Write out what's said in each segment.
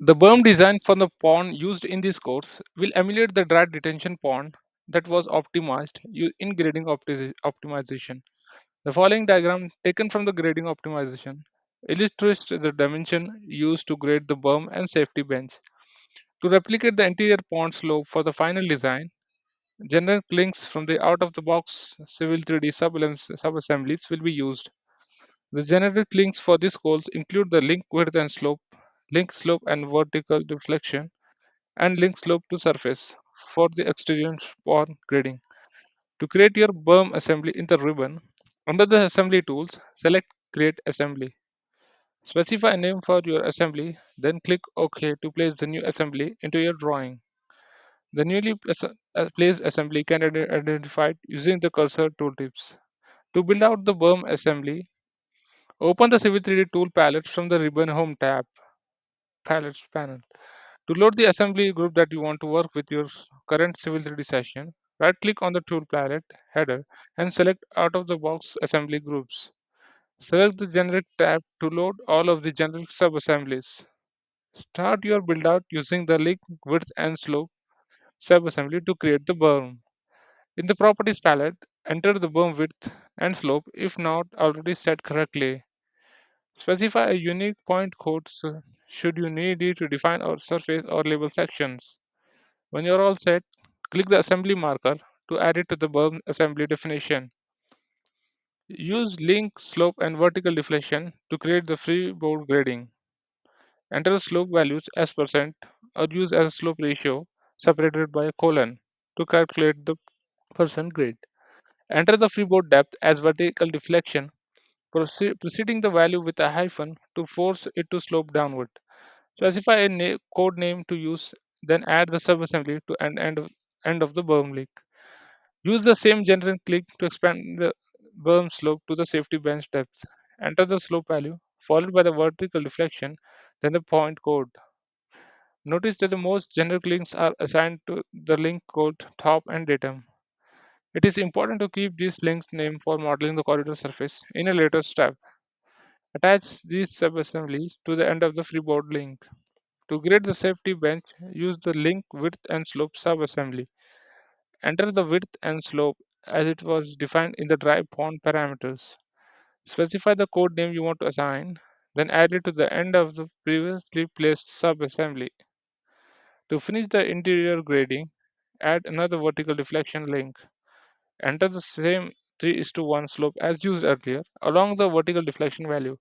The berm design for the pond used in this course will emulate the dry detention pond that was optimized in grading optimization. The following diagram, taken from the grading optimization, illustrates the dimension used to grade the berm and safety bench. To replicate the interior pond slope for the final design, generic links from the out-of-the-box Civil 3D sub-assemblies will be used. The generic links for this course include the link width and slope, link slope and vertical deflection, and link slope to surface for the extrusion pond grading. To create your berm assembly in the ribbon, under the assembly tools, select Create Assembly. Specify a name for your assembly, then click OK to place the new assembly into your drawing. The newly placed assembly can be identified using the cursor tooltips. To build out the berm assembly, open the Civil 3D tool palette from the Ribbon Home tab, Palettes panel. To load the assembly group that you want to work with your current Civil 3D session, right-click on the tool palette header and select out of the box assembly groups. Select the Generate tab to load all of the generic sub-assemblies. Start your build-out using the link width and slope sub-assembly to create the berm. In the Properties palette, enter the berm width and slope if not already set correctly. Specify a unique point code should you need it to define or surface or label sections. When you're all set, click the assembly marker to add it to the berm assembly definition. Use link, slope, and vertical deflection to create the freeboard grading. Enter slope values as percent or use as slope ratio separated by a colon to calculate the percent grade. Enter the freeboard depth as vertical deflection, preceding the value with a hyphen to force it to slope downward. Specify a code name to use, then add the subassembly to end of the berm link. Use the same generic click to expand the berm slope to the safety bench depth. Enter the slope value, followed by the vertical deflection, then the point code. Notice that the most generic links are assigned to the link code top and datum. It is important to keep these links named for modeling the corridor surface in a later step. Attach these subassemblies to the end of the freeboard link. To grade the safety bench, use the link width and slope subassembly. Enter the width and slope as it was defined in the dry pond parameters. Specify the code name you want to assign, then add it to the end of the previously placed subassembly. To finish the interior grading, add another vertical deflection link. Enter the same 3:1 slope as used earlier along the vertical deflection value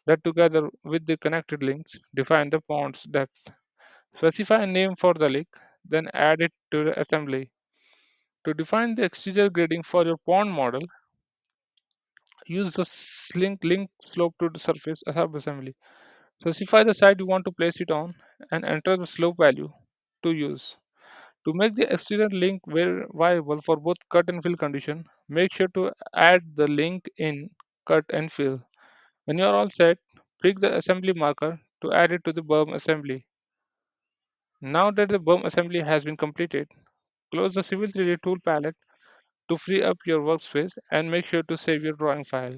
that together with the connected links define the pond's depth. Specify a name for the link, then add it to the assembly. To define the exterior grading for your pond model, use the link slope to the surface subassembly. Specify the side you want to place it on and enter the slope value to use. To make the exterior link viable for both cut and fill condition, make sure to add the link in cut and fill. When you are all set, pick the assembly marker to add it to the berm assembly. Now that the berm assembly has been completed, close the Civil 3D tool palette to free up your workspace and make sure to save your drawing file.